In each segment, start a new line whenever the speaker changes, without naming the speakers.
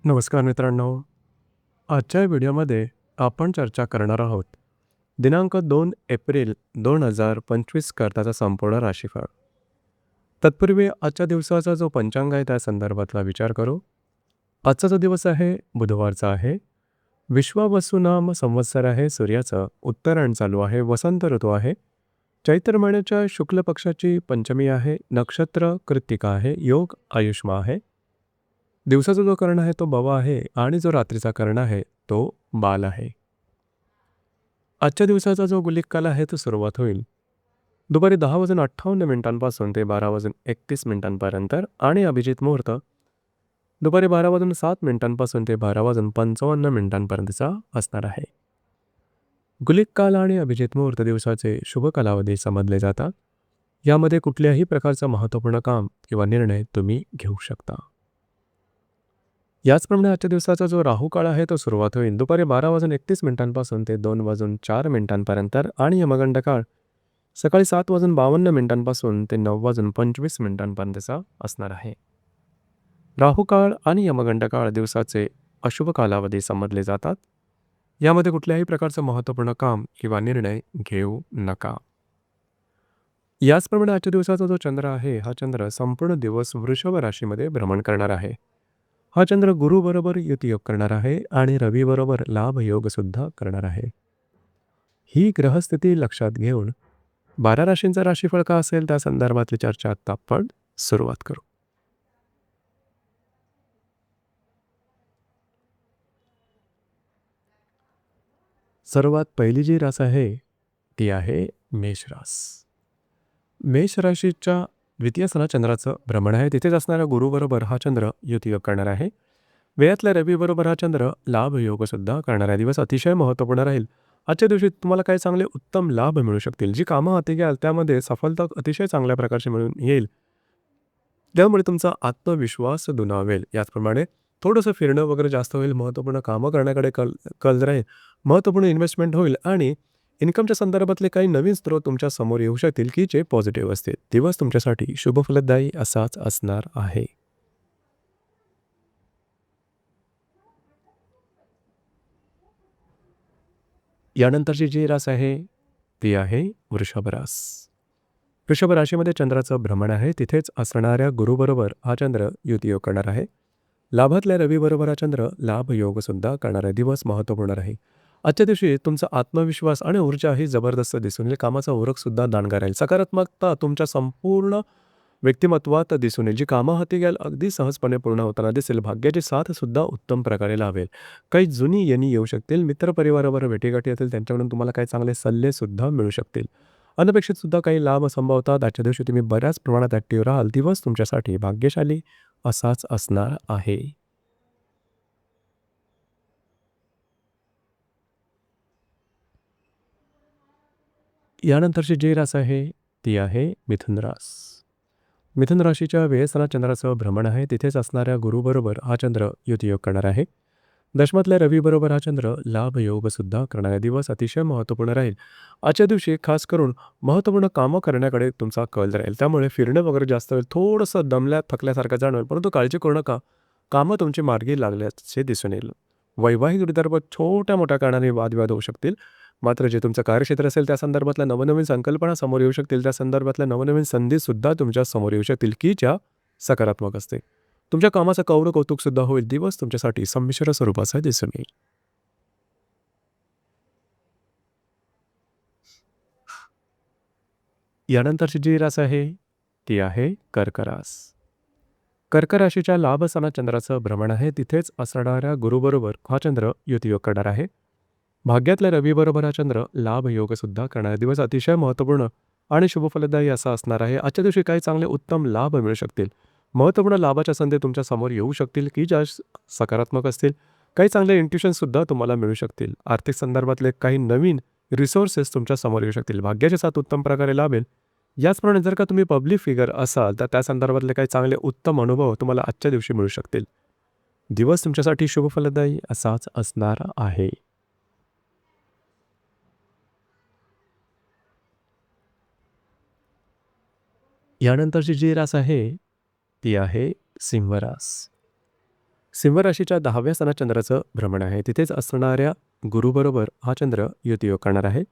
नमस्कार मित्रांनो. आजच्या व्हिडिओमध्ये आपण चर्चा करणार आहोत दिनांक 2 एप्रिल 2025 करताचा संपूर्ण राशीफळ. तत्पूर्वी आजच्या दिवसाचा जो पंचांग आहे त्या संदर्भातला विचार करू. आजचा जो दिवस आहे बुधवारचा आहे. विश्वावसुनाम संवत्सर आहे. सूर्याचं उत्तरायण चालू आहे. वसंत ऋतू आहे. चैत्र महिन्याच्या शुक्ल पक्षाची पंचमी आहे. नक्षत्र कृत्तिका आहे. योग आयुष्मा आहे. दिवसाचा जो कर्ण आहे तो बवा आहे आणि जो रात्रीचा कर्ण आहे तो बाल आहे. आजच्या दिवसाचा जो गुलिक काल आहे तो सुरुवात होईल दुपारी 10:58 ते 12:31 आणि अभिजित मुहूर्त दुपारी 12:07 ते 12:55 असणार आहे. गुलिक काल आणि अभिजित मुहूर्त दिवसाचे शुभ कालावधी समजले जातात. यामध्ये कुठल्याही प्रकारचं महत्त्वपूर्ण काम किंवा निर्णय तुम्ही घेऊ शकता. याचप्रमाणे आजच्या दिवसाचा जो राहू काळ आहे तो सुरुवात होईल दुपारी 12:31 ते 2:04 आणि यमगंड काळ सकाळी 7:52 ते 9:25 असणार आहे. राहू काळ आणि यमगंड काळ दिवसाचे अशुभ कालावधी समजले जातात. यामध्ये कुठल्याही प्रकारचं महत्त्वपूर्ण काम किंवा निर्णय घेऊ नका. याचप्रमाणे आजच्या दिवसाचा जो चंद्र आहे हा चंद्र संपूर्ण दिवस वृषभ राशीमध्ये भ्रमण करणार आहे. हा चंद्र गुरुबरोबर युतियोग करणार आहे आणि रवीबरोबर लाभयोग सुद्धा करणार आहे. ही ग्रहस्थिती लक्षात घेऊन 12 राशींचा राशीफळ का असेल त्या संदर्भातली चर्चा आता आपण सुरुवात करू. सर्वात पहिली जी रास आहे ती आहे मेष रास. मेष राशीच्या द्वितीय स्थानात चंद्राचं भ्रमण आहे. तिथेच असणाऱ्या गुरुबरोबर हा चंद्र युतियोग करणार आहे. वेळातल्या रवीबरोबर हा चंद्र लाभयोग सुद्धा करणारा दिवस अतिशय महत्त्वपूर्ण राहील. आजच्या दिवशी तुम्हाला काही चांगले उत्तम लाभ मिळू शकतील. जी कामं हाती घ्याल त्यामध्ये सफलता अतिशय चांगल्या प्रकारची मिळून येईल. त्यामुळे तुमचा आत्मविश्वास दुणावेल. याचप्रमाणे थोडंसं फिरणं वगैरे जास्त होईल. महत्त्वपूर्ण कामं करण्याकडे कल राहील. महत्त्वपूर्ण इन्व्हेस्टमेंट होईल आणि इन्कमच्या संदर्भातले काही नवीन स्रोत तुमच्या समोर येऊ शकतील की जे पॉझिटिव्ह असतील. दिवस तुमच्यासाठी शुभफलदायी असाच असणार आहे. यानंतरची जी रास आहे ती आहे वृषभ रास. वृषभ राशीमध्ये चंद्राचं भ्रमण आहे. तिथेच असणाऱ्या गुरुबरोबर हा चंद्र युतियोग करणार आहे. लाभातल्या रवीबरोबर हा चंद्र लाभयोग सुद्धा करणारा दिवस महत्त्वपूर्ण राहील. आजच्या दिवशी तुमचा आत्मविश्वास आणि ऊर्जा ही जबरदस्त दिसून येईल. कामाचा उरक सुद्धा दांडगा राहील. सकारात्मकता तुमच्या संपूर्ण व्यक्तिमत्वात दिसून येईल. जी कामं हाती घ्याल अगदी सहजपणे पूर्ण होताना दिसेल. भाग्याची साथ सुद्धा उत्तम प्रकारे लाभेल. काही जुनी येणी येऊ शकतील. मित्रपरिवाराबरोबर भेटीगाठी असतील त्यांच्याकडून तुम्हाला काही चांगले सल्ले सुद्धा मिळू शकतील. अनपेक्षित सुद्धा काही लाभ संभवतात. आजच्या दिवशी तुम्ही बऱ्याच प्रमाणात ॲक्टिव्ह राहाल. दिवस तुमच्यासाठी भाग्यशाली असाच असणार आहे. यानंतरची जी रास आहे ती आहे मिथुन रास. मिथुन राशीच्या वेळस्थानात चंद्राचं भ्रमण आहे. तिथेच असणाऱ्या गुरुबरोबर हा चंद्र युतियोग करणार आहे. दशमातल्या रवीबरोबर हा चंद्र लाभयोग सुद्धा करणारा दिवस अतिशय महत्त्वपूर्ण राहील. आजच्या दिवशी खास करून महत्त्वपूर्ण कामं करण्याकडे तुमचा कल राहील. त्यामुळे फिरणं वगैरे जास्त होईल. थोडंसं थकल्यासारखं जाणवेल. परंतु काळजी करू नका. कामं तुमची मार्गी लागल्याचे दिसून येईल. वैवाहिक विदर्भात छोट्या मोठ्या कारणाने वादविवाद होऊ शकतील. मात्र जे तुमचं कार्यक्षेत्र असेल त्या संदर्भातल्या नवनवीन संकल्पना समोर येऊ शकतील. त्या संदर्भातल्या नवनवीन संधीसुद्धा तुमच्या समोर येऊ शकतील की ज्या सकारात्मक असते. तुमच्या कामाचं कौतुक सुद्धा होईल. दिवस तुमच्यासाठी संमिश्र स्वरूपाचा दिसून येईल. यानंतरची जी रास आहे ती आहे कर्क रास. कर्क राशीच्या लाभस्थानात चंद्राचं भ्रमण आहे. तिथेच असणाऱ्या गुरुबरोबर हा चंद्र युतियोग करणार आहे. भाग्यातल्या रवीबरोबर हा चंद्र लाभयोग सुद्धा करणारा दिवस अतिशय महत्त्वपूर्ण आणि शुभफलदायी असा असणार आहे. आजच्या दिवशी काही चांगले उत्तम लाभ मिळू शकतील. महत्त्वपूर्ण लाभाच्या संधी तुमच्या समोर येऊ शकतील की ज्या सकारात्मक असतील. काही चांगले इंट्युशनसुद्धा तुम्हाला मिळू शकतील. आर्थिक संदर्भातले काही नवीन रिसोर्सेस तुमच्या समोर येऊ शकतील. भाग्याची साथ उत्तम प्रकारे लाभेल. याचप्रमाणे जर का तुम्ही पब्लिक फिगर असाल तर त्या संदर्भातले काही चांगले उत्तम अनुभव तुम्हाला आजच्या दिवशी मिळू शकतील. दिवस तुमच्यासाठी शुभफलदायी असाच असणार आहे. यानंतरची जी रास आहे ती आहे सिंह रास. सिंह राशीच्या 10व्या स्थानात चंद्राचं भ्रमण आहे. तिथेच असणाऱ्या गुरुबरोबर हा चंद्र युतियोग करणार आहे.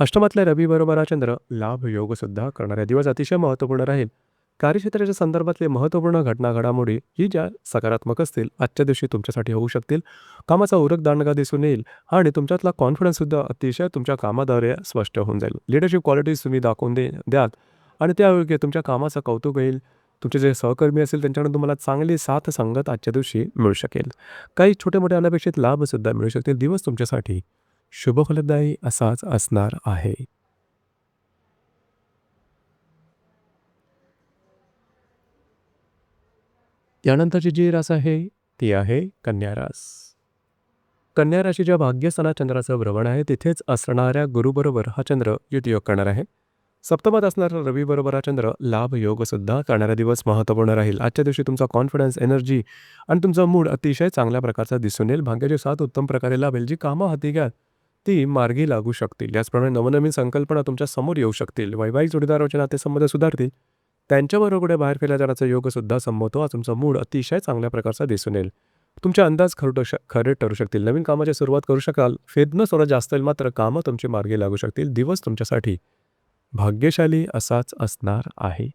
अष्टमातल्या रवीबरोबर हा चंद्र लाभ योगसुद्धा करणारा दिवस अतिशय महत्त्वपूर्ण राहील. कार्यक्षेत्राच्या संदर्भातले महत्त्वपूर्ण घटना घडामोडी ही ज्या सकारात्मक असतील आजच्या दिवशी तुमच्यासाठी होऊ शकतील. कामाचा उरक दांडगा दिसून येईल आणि तुमच्यातला कॉन्फिडन्ससुद्धा अतिशय तुमच्या कामाद्वारे स्पष्ट होऊन जाईल. लीडरशिप क्वालिटीज तुम्ही दाखवून द्याल आणि त्यायोगे तुमच्या कामाचं कौतुक होईल. तुमचे जे सहकर्मी असतील त्यांच्याकडून तुम्हाला चांगली साथ संगत आजच्या दिवशी मिळू शकेल. काही छोटे-मोठे अनपेक्षित लाभसुद्धा मिळू शकतील. दिवस तुमच्यासाठी शुभफलदायी असाच असणार आहे. यानंतरची जी रास आहे ती आहे कन्या रास. कन्या राशीच्या भाग्यस्थानात चंद्राचं भ्रमण आहे. तिथेच असणाऱ्या गुरुबरोबर हा चंद्र युतियोग करणार आहे. सप्तमात असणारा रवीबरोबर हा चंद्र लाभ योगसुद्धा करणारा दिवस महत्त्वपूर्ण राहील. आजच्या दिवशी तुमचा कॉन्फिडन्स, एनर्जी आणि तुमचा मूड अतिशय चांगल्या प्रकारचा दिसून येईल. भाग्याची साथ उत्तम प्रकारे लाभेल. जी कामं हाती घ्याल ती मार्गी लागू शकतील. याचप्रमाणे नवनवीन संकल्पना तुमच्या समोर येऊ शकतील. वैवाहिक जोडीदाराचे नातेसंबंध सुधारतील. त्यांच्याबरोबर कुठे बाहेर फिरल्या जाण्याचा योगसुद्धा संभवतो. आज तुमचा मूड अतिशय चांगल्या प्रकारचा दिसून येईल. तुमचे अंदाज खरे ठरू शकतील. नवीन कामाची सुरुवात करू शकाल. फेदनं थोडं जास्त येईल मात्र कामं तुमची मार्गी लागू शकतील. दिवस तुमच्यासाठी भाग्यशाली असाच असणार आहे.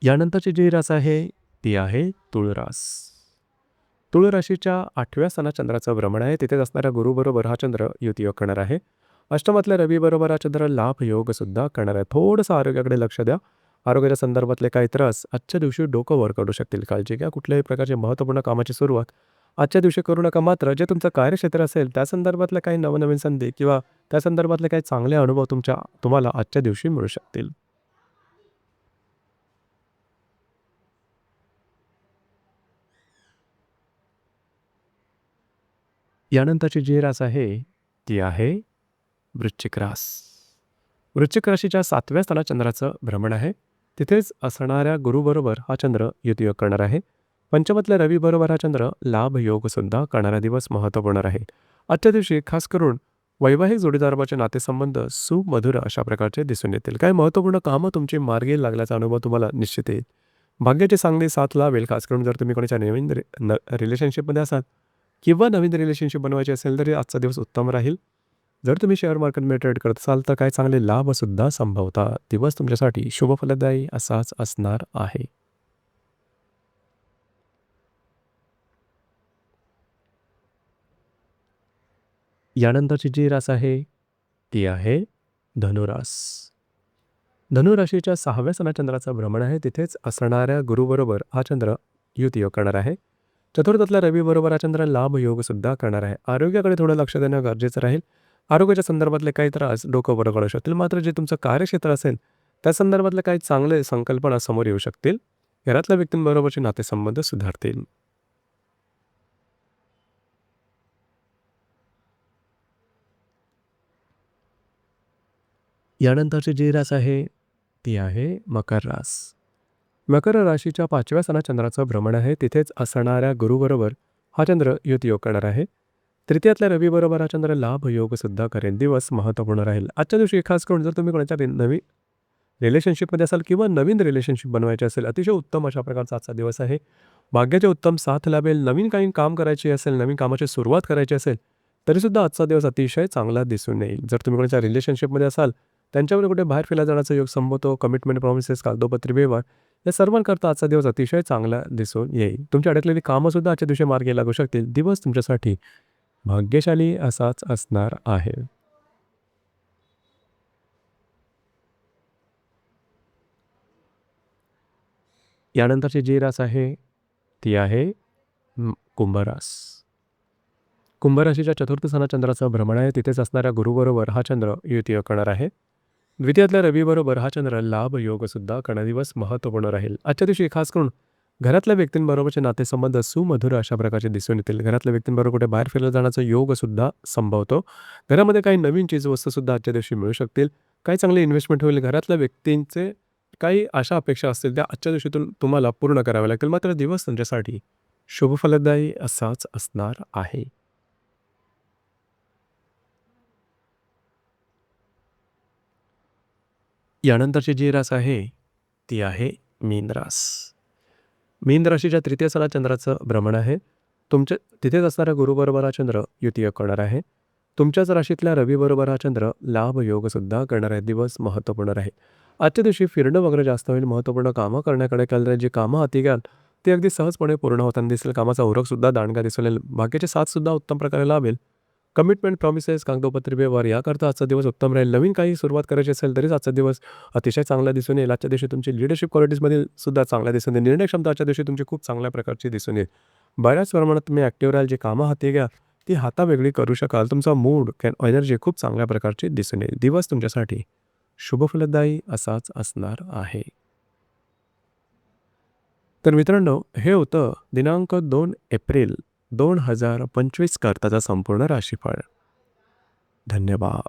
यानंतरची जी रास आहे ती आहे तुळ रास. तुळ राशीच्या 8व्या स्थानात चंद्राचं भ्रमण आहे. तिथेच असणाऱ्या गुरुबरोबर हा चंद्र युतियोग करणार आहे. अष्टमातल्या रवीबरोबर हा चंद्र लाभ योगसुद्धा करणार आहे. थोडंसं आरोग्याकडे लक्ष द्या. आरोग्याच्या संदर्भातले काही त्रास आजच्या दिवशी डोकं वर काढू शकतील. काळजी घ्या. कुठल्याही प्रकारची महत्त्वपूर्ण कामाची सुरुवात आजच्या दिवशी करू नका. मात्र जे तुमचं कार्यक्षेत्र असेल त्या संदर्भातल्या काही नवनवीन संधी किंवा त्या संदर्भातले काही चांगले अनुभव तुम्हाला आजच्या दिवशी मिळू शकतील. यानंतरची जी रास आहे ती आहे वृश्चिक रास. वृश्चिक राशीच्या 7व्या स्थानात चंद्राचं भ्रमण आहे. तिथेच असणाऱ्या गुरुबरोबर हा चंद्र युतियोग करणार आहे. पंचमातल्या रवीबरोबर हा चंद्र लाभ योगसुद्धा करणारा दिवस महत्त्वपूर्ण राहील. आजच्या दिवशी खास करून वैवाहिक जोडीदाराचे नातेसंबंध सुमधुर अशा प्रकारचे दिसून येतील. काही महत्त्वपूर्ण कामं तुमची मार्गी लागल्याचा अनुभव तुम्हाला निश्चित येईल. भाग्याची चांगली साथ लावेल. खास करून जर तुम्ही कोणाच्या नवीन रिलेशनशिपमध्ये असाल किंवा नवीन रिलेशनशिप बनवायची असेल तरी आजचा दिवस उत्तम राहील. जर तुम्ही शेअर मार्केटमध्ये ट्रेड करत असाल तर काही चांगले लाभसुद्धा संभवतात. दिवस तुमच्यासाठी शुभफलदायी असाच असणार आहे. यानंतरची जी रास आहे ती आहे धनुरास. धनुराशीच्या 6व्या स्थानात चंद्राचं भ्रमण आहे. तिथेच असणाऱ्या गुरुबरोबर हा चंद्र युतियोग करणार आहे. चतुर्थातल्या रवीबरोबर हा चंद्र लाभ योगसुद्धा करणार आहे. आरोग्याकडे थोडं लक्ष देणं गरजेचं राहील. आरोग्याच्या संदर्भातले काही त्रास डोकं वर काढू शकतील. मात्र जे तुमचं कार्यक्षेत्र असेल त्या संदर्भातले काही चांगले संकल्पना समोर येऊ शकतील. घरातल्या व्यक्तींबरोबरचे नातेसंबंध सुधारतील. यानंतरची जी रास आहे ती आहे मकर रास. मकर राशीच्या 5व्या स्थानात चंद्राचं भ्रमण आहे. तिथेच असणाऱ्या गुरुबरोबर हा चंद्र युतियोग करणार आहे. तृतीयातल्या रवीबरोबर हा चंद्र लाभ योगसुद्धा करेल. दिवस महत्त्वपूर्ण राहील. आजच्या दिवशी खास करून जर तुम्ही कोणाच्या नवीन रिलेशनशिपमध्ये असाल किंवा नवीन रिलेशनशिप बनवायची असेल अतिशय उत्तम अशा प्रकारचा आजचा दिवस आहे. भाग्याची उत्तम साथ लाभेल. नवीन काही काम करायची असेल, नवीन कामाची सुरुवात करायची असेल तरीसुद्धा आजचा दिवस अतिशय चांगला दिसून येईल. जर तुम्ही कोणाच्या रिलेशनशिपमध्ये असाल त्यांच्याबरोबर कुठे बाहेर फिरायला जाण्याचा योग संभवतो. कमिटमेंट, प्रॉमिसेस, कागदोपत्री व्यवहार या सर्वांकरता आजचा दिवस अतिशय चांगला दिसून येईल. तुमची अडकलेली कामंसुद्धा आजच्या दिवशी मार्गी लागू शकतील. दिवस तुमच्यासाठी भाग्यशाली असाच असणार आहे. यानंतरची जी रास आहे ती आहे कुंभरास. कुंभराशीच्या 4थ्या स्थानात चंद्राचं भ्रमण आहे. तिथेच असणाऱ्या गुरुबरोबर हा चंद्र युतियोग करणार आहे. द्वितीयातल्या रवीबरोबर हा चंद्र लाभ योगसुद्धा करणारा दिवस महत्त्वपूर्ण राहील. आजच्या दिवशी खास करून घरातल्या व्यक्तींबरोबरचे नातेसंबंध सुमधुर अशा प्रकारचे दिसून येतील. घरातल्या व्यक्तींबरोबर कुठे बाहेर फिरला जाण्याचा योगसुद्धा संभवतो. घरामध्ये काही नवीन चीजवस्तूसुद्धा आजच्या दिवशी मिळू शकतील. काही चांगली इन्व्हेस्टमेंट होईल. घरातल्या व्यक्तींचे काही अशा अपेक्षा असतील त्या आजच्या दिवशीतून तुम्हाला पूर्ण कराव्या लागतील. मात्र दिवस तुमच्यासाठी शुभफलदायी असाच असणार आहे. यानंतरची जी रास आहे ती आहे मीन रास. मीन राशीच्या तृतीय स्थानात चंद्राचं भ्रमण आहे. तुमच्या तिथेच असणाऱ्या गुरुबरोबर हा चंद्र युती करणार आहे. तुमच्याच राशीतल्या रवीबरोबर हा चंद्र लाभ योगसुद्धा करणार आहे. दिवस महत्त्वपूर्ण राहील. आजच्या दिवशी फिरणं वगैरे जास्त होईल. महत्त्वपूर्ण कामं करण्याकडे कल जी कामं हाती घ्याल ती अगदी सहजपणे पूर्ण होताना दिसेल. कामाचा उरकसुद्धा दांडगा दिसेल. भाग्याची साथसुद्धा उत्तम प्रकारे लाभेल. कमिटमेंट, प्रॉमिसेस, कागदोपत्री व्यवहार याकरता आजचा दिवस उत्तम राहील. नवीन काही सुरुवात करायची असेल तरीच आजचा दिवस अतिशय चांगला दिसून येईल. आजच्या दिवशी तुमची लीडरशिप क्वालिटीजमध्ये सुद्धा चांगला दिसून येईल. निर्णय क्षमता आजच्या दिवशी तुमची खूप चांगल्या प्रकारची दिसून येईल. बऱ्याच प्रमाणात तुम्ही ॲक्टिव्ह राहाल. जी कामं हाती घ्या ती हातावेगळी करू शकाल. तुमचा मूड एनर्जी खूप चांगल्या प्रकारची दिसून येईल. दिवस तुमच्यासाठी शुभफलदायी असाच असणार आहे. तर मित्रांनो, हे होतं दिनांक 2 एप्रिल 2025 करताचा संपूर्ण राशीफळ. धन्यवाद.